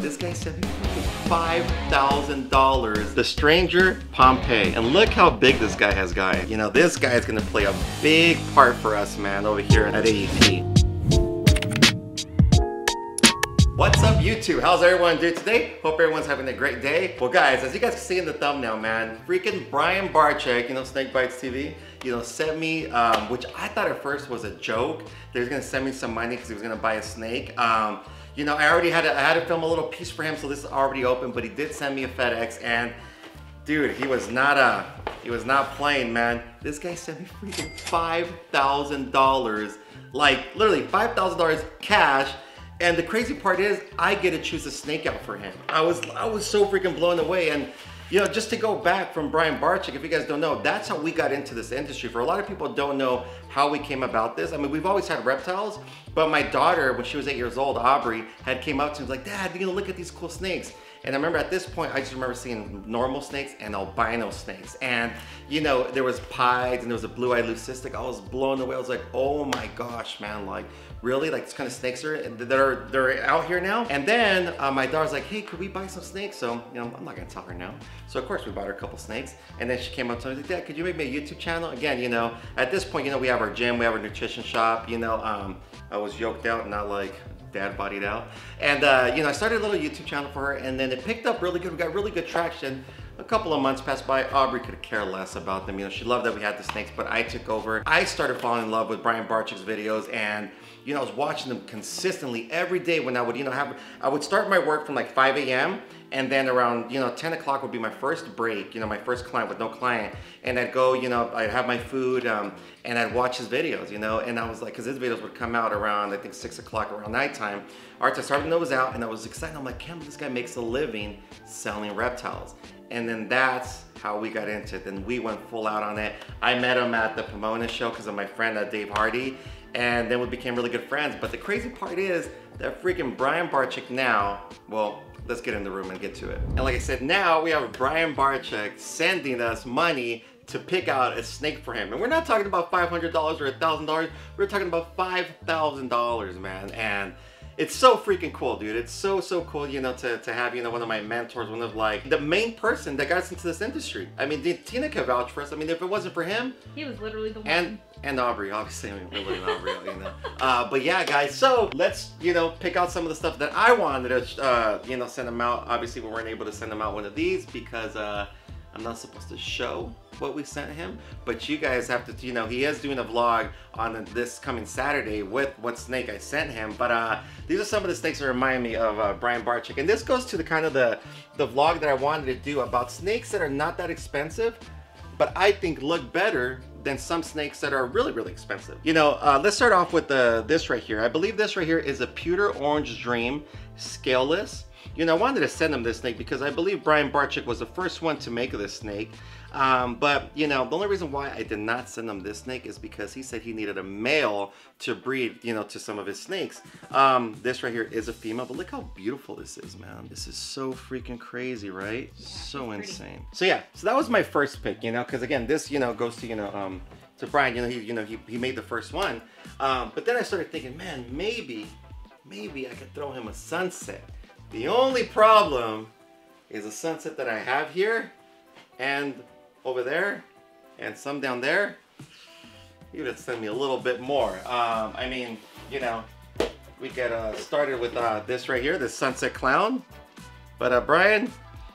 this guy sent me $5,000. The Stranger Pompeii. And look how big this guy has gotten. You know, this guy is gonna play a big part for us, man, over here at AEP. What's up, YouTube? How's everyone doing today? Hope everyone's having a great day. Well, guys, as you guys can see in the thumbnail, man, freaking Brian Barczyk, you know, Snake Bites TV, you know, sent me, which I thought at first was a joke. They was gonna send me some money because he was gonna buy a snake. You know, I had to film a little piece for him, so this is already open, but he did send me a FedEx, and dude, he was not playing, man. This guy sent me freaking $5,000, like literally $5,000 cash. And the crazy part is, I get to choose a snake out for him. I was so freaking blown away. And you know, just to go back from Brian Barczyk, if you guys don't know, that's how we got into this industry. For a lot of people don't know how we came about this. I mean, we've always had reptiles, but my daughter, when she was 8 years old, Aubrey, had came up to me like, Dad, you know, look at these cool snakes. And I remember at this point, I just remember seeing normal snakes and albino snakes. And you know, there was pieds and there was a blue-eyed leucistic. I was blown away. I was like, oh my gosh, man, like really? Like this kind of snakes they're out here now? And then my daughter's like, hey, could we buy some snakes? So, you know, I'm not gonna tell her no. So of course we bought her a couple snakes. And then she came up to me like, Dad, could you make me a YouTube channel? Again, you know, at this point, you know, we have our gym, we have our nutrition shop, you know, I was yoked out, not like dad bodied out. And you know, I started a little YouTube channel for her, and then it picked up really good. We got really good traction. A couple of months passed by. Aubrey could care less about them. You know, she loved that we had the snakes, but I took over. I started falling in love with Brian Barczyk's videos, and you know, I was watching them consistently every day when I would, you know, I would start my work from like 5 a.m. and then around, you know, 10 o'clock would be my first break, you know, my first client with no client. And I'd go, you know, I'd have my food and I'd watch his videos, you know, and I was like, cause his videos would come out around, I think 6 o'clock around nighttime. All right, so I started those out and I was excited. I'm like, Cam, this guy makes a living selling reptiles. And then that's how we got into it. Then we went full out on it. I met him at the Pomona show because of my friend Dave Hardy. And then we became really good friends. But the crazy part is that freaking Brian Barczyk now, well, let's get in the room and get to it. And like I said, now we have Brian Barczyk sending us money to pick out a snake for him. And we're not talking about $500 or $1,000. We're talking about $5,000, man. And it's so freaking cool, dude. It's so cool, you know, to have, you know, one of my mentors, one of like the main person that got us into this industry. I mean, Tina could vouch for us. I mean, if it wasn't for him, he was literally the one. And Aubrey, obviously. I mean, we're looking at Aubrey, you know. But yeah, guys. So let's, you know, pick out some of the stuff that I wanted to, you know, send them out. Obviously, we weren't able to send them out one of these because I'm not supposed to show what we sent him, but you guys have to, you know, he is doing a vlog on this coming Saturday with what snake I sent him. But these are some of the snakes that remind me of Brian Barczyk. And this goes to the kind of the vlog that I wanted to do about snakes that are not that expensive, but I think look better than some snakes that are really, really expensive. You know, let's start off with this right here. I believe this right here is a pewter orange dream, scaleless. You know, I wanted to send him this snake because I believe Brian Barczyk was the first one to make this snake. But, you know, the only reason why I did not send him this snake is because he said he needed a male to breed, you know, to some of his snakes. This right here is a female, but look how beautiful this is, man. This is so freaking crazy, right? Yeah, so insane. So yeah, so that was my first pick, you know, because again, this, you know, goes to, you know, to Brian, you know, he made the first one. But then I started thinking, man, maybe I could throw him a sunset. The only problem is a sunset that I have here and over there and some down there. You would send me a little bit more. I mean, you know, we get started with this right here, this sunset clown. But Brian,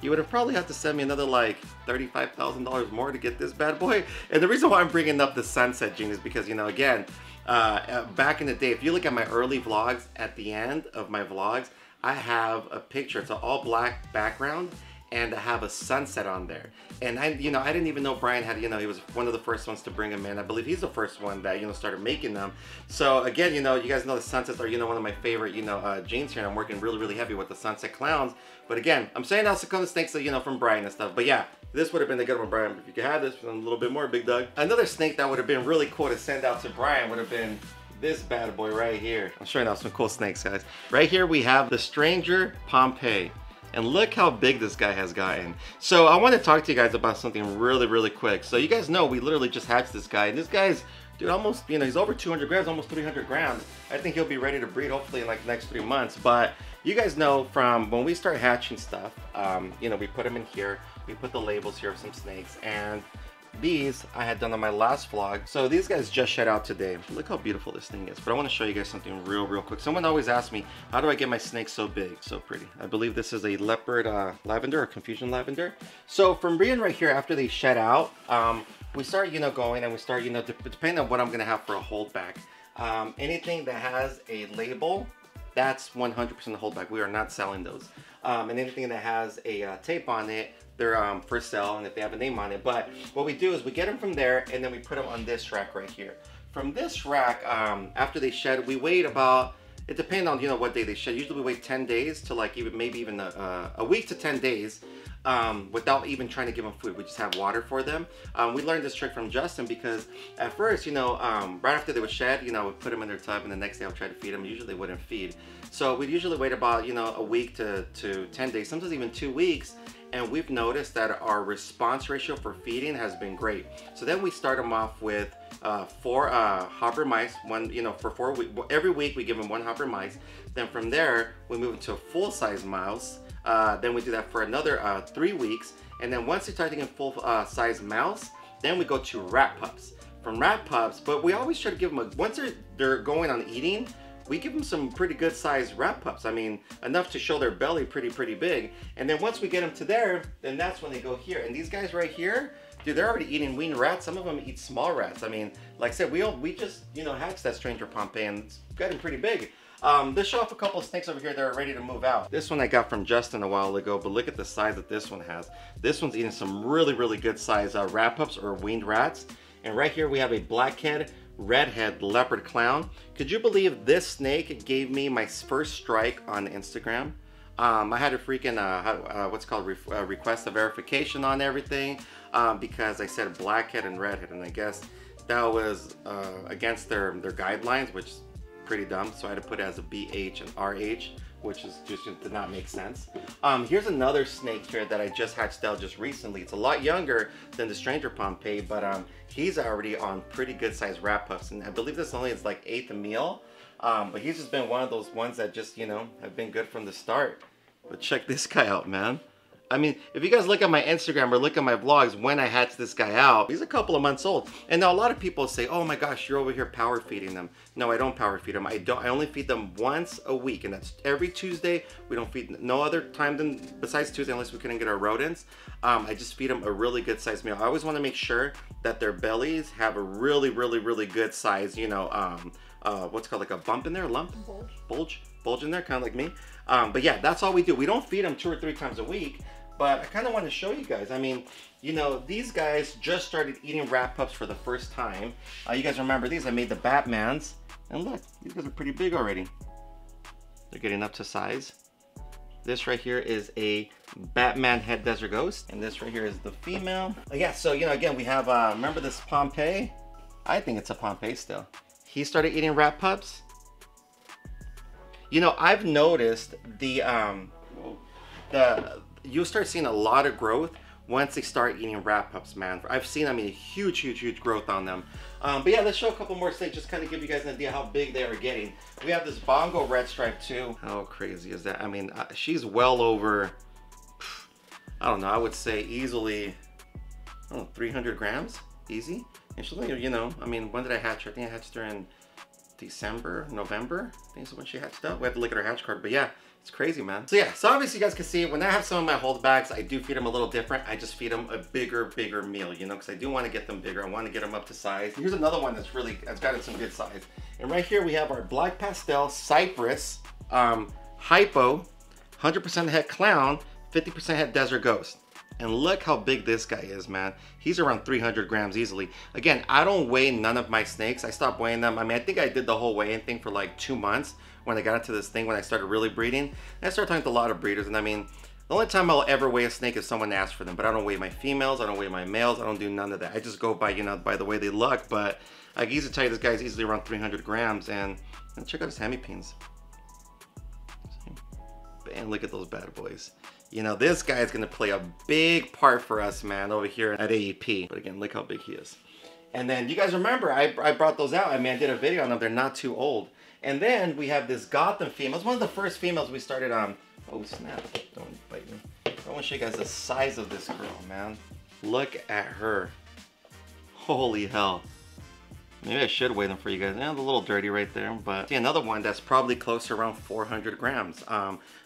you would have probably had to send me another like $35,000 more to get this bad boy. And the reason why I'm bringing up the sunset gene is because, you know, again, back in the day, if you look at my early vlogs, at the end of my vlogs, I have a picture. It's an all black background and I have a sunset on there. And I didn't even know Brian had, you know, he was one of the first ones to bring them in. I believe he's the first one that, you know, started making them. So again, you know, you guys know the sunsets are, you know, one of my favorite, you know, genes here. And I'm working really heavy with the sunset clowns. But again, I'm saying also come the snakes, you know, from Brian and stuff. But yeah, this would have been the good one, Brian. If you could have this a little bit more, big dog. Another snake that would have been really cool to send out to Brian would have been this bad boy right here. I'm showing off some cool snakes, guys. Right here we have the Stranger Pompeii. And look how big this guy has gotten. So I want to talk to you guys about something really quick. So you guys know we literally just hatched this guy, and this guy's, dude, almost, you know, he's over 200 grams, almost 300 grams. I think he'll be ready to breed hopefully in like the next 3 months. But You guys know from when we start hatching stuff, you know, we put them in here, we put the labels here of some snakes, and these I had done on my last vlog. So these guys just shed out today. Look how beautiful this thing is. But I want to show you guys something real quick. Someone always asks me, how do I get my snakes so big, so pretty? I believe this is a leopard lavender or confusion lavender. So from being right here, after they shed out, we start, you know, going and we start, you know, depending on what I'm gonna have for a holdback. Anything that has a label, that's 100% a holdback. We are not selling those. And anything that has a tape on it, they're for sale, and if they have a name on it. But what we do is we get them from there, and then we put them on this rack right here. From this rack, after they shed, we wait about, it depends on, you know, what day they shed. Usually we wait 10 days to like maybe even a week to 10 days without even trying to give them food. We just have water for them. We learned this trick from Justin because at first, you know, right after they would shed, you know, we'd put them in their tub, and the next day I would try to feed them. Usually they wouldn't feed. So we'd usually wait about, you know, a week to 10 days, sometimes even 2 weeks. And we've noticed that our response ratio for feeding has been great. So then we start them off with 4 hopper mice, one, you know, for 4 weeks. Every week we give them 1 hopper mice. Then from there, we move into a full-size mouse. Then we do that for another 3 weeks. And then once they start getting full-size mouse, then we go to rat pups. From rat pups, but we always try to give them, once they're going on eating, we give them some pretty good sized rat pups. I mean, enough to show their belly pretty big. And then once we get them to there, then that's when they go here. And these guys right here, dude, they're already eating weaned rats. Some of them eat small rats. I mean, like I said, we just, you know, hatched that stranger Pompeii, and it's getting pretty big. Let's show off a couple of snakes over here that are ready to move out. This one I got from Justin a while ago, but look at the size that this one has. This one's eating some really good size rat pups or weaned rats. And right here we have a Blackhead Redhead leopard clown. Could you believe this snake gave me my first strike on Instagram? I had a freaking what's called request a verification on everything because I said Blackhead and Redhead, and I guess that was against their guidelines, which is pretty dumb. So I had to put it as a BH and RH, which is just did not make sense. Here's another snake here that I just hatched out just recently. It's a lot younger than the stranger Pompeii, but he's already on pretty good sized rat pups, and I believe this only is like 8th a meal. But he's just been one of those ones that just, you know, have been good from the start. But check this guy out, man. I mean, if you guys look at my Instagram or look at my vlogs when I hatched this guy out, he's a couple of months old. And now a lot of people say, oh my gosh, you're over here power feeding them. No, I don't power feed them. I only feed them once a week, and that's every Tuesday. We don't feed no other time besides Tuesday unless we couldn't get our rodents. I just feed them a really good sized meal. I always want to make sure that their bellies have a really good size, you know, what's called like a bump in there, lump? Bulge in there, kind of like me. But yeah, that's all we do. We don't feed them 2 or 3 times a week. But I kind of want to show you guys. I mean, you know, these guys just started eating rat pups for the first time. You guys remember these? I made the Batmans. And look, these guys are pretty big already. They're getting up to size. This right here is a Batman head desert ghost. And this right here is the female. Yeah, so, you know, again, we have, remember this Pompeii? I think it's a Pompeii still. He started eating rat pups. You know, I've noticed you'll start seeing a lot of growth once they start eating rat pups, man. I've seen, I mean, a huge growth on them. But yeah, let's show a couple more snakes, just kind of give you guys an idea how big they are getting. We have this Bongo red stripe too. How crazy is that? I mean, she's well over, I don't know, I would say easily, I don't know, 300 grams, easy. And she's like, you know, I mean, when did I hatch her? I think I hatched her in December, November. I think is when she hatched out. We have to look at her hatch card, but yeah. It's crazy, man. So yeah, so obviously you guys can see when I have some of my holdbacks, I do feed them a little different. I just feed them a bigger meal, you know, because I do want to get them bigger. I want to get them up to size. Here's another one that's gotten some good size. And right here we have our Black Pastel Cypress Hypo, 100% head clown, 50% head desert ghost. And look how big this guy is, man. He's around 300 grams easily. Again, I don't weigh none of my snakes. I stopped weighing them. I mean, I think I did the whole weighing thing for like 2 months when I got into this thing, when I started really breeding. And I started talking to a lot of breeders, and I mean, the only time I'll ever weigh a snake is someone asks for them, but I don't weigh my females, I don't weigh my males, I don't do none of that. I just go by, you know, by the way they look. But I can easily tell you this guy's easily around 300 grams, and check out his hemipines. And look at those bad boys. You know, this guy is gonna play a big part for us, man, over here at AEP. But again, look how big he is. And then you guys remember, I brought those out. I mean, I did a video on them. They're not too old. And then we have this Gotham female. It's one of the first females we started on. Oh snap, don't bite me. I want to show you guys the size of this girl, man. Look at her. Holy hell. Maybe I should weigh them for you guys. Yeah, a little dirty right there, but see another one that's probably close to around 400 grams.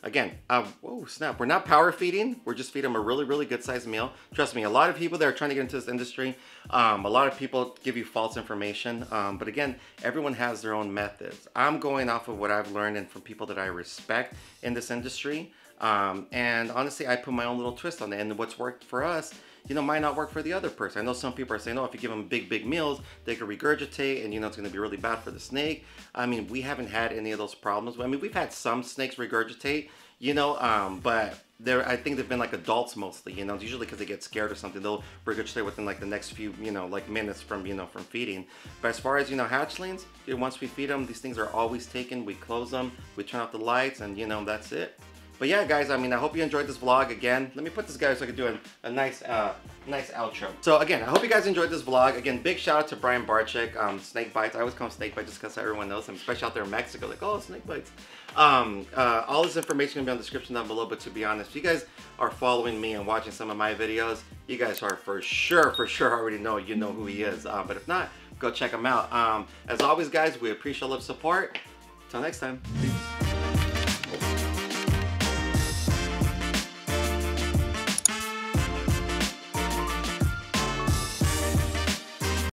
Again, whoa, snap. We're not power feeding. We're just feeding them a really, really good sized meal. Trust me, a lot of people that are trying to get into this industry, a lot of people give you false information. But again, everyone has their own methods. I'm going off of what I've learned and from people that I respect in this industry. And honestly, I put my own little twist on it, and what's worked for us, you know, might not work for the other person. I know some people are saying, oh, if you give them big meals, they could regurgitate and, you know, it's going to be really bad for the snake. I mean, we haven't had any of those problems. I mean, we've had some snakes regurgitate, you know, but I think they've been like adults mostly, you know, usually because they get scared or something, they'll regurgitate within like the next few, you know, like minutes from, you know, from feeding. But as far as, you know, hatchlings, once we feed them, these things are always taken. We close them, we turn off the lights, and, you know, that's it. But yeah, guys, I mean, I hope you enjoyed this vlog. Again, let me put this guy so I can do a nice outro. So again, I hope you guys enjoyed this vlog. Again, big shout out to Brian Barczyk, Snake Bites. I always call him Snake Bites just because everyone knows him, especially out there in Mexico. Like, oh, Snake Bites. All this information will be on the description down below, but to be honest, if you guys are following me and watching some of my videos, you guys are for sure already know who he is. But if not, go check him out. As always, guys, we appreciate all the support. Till next time. Peace.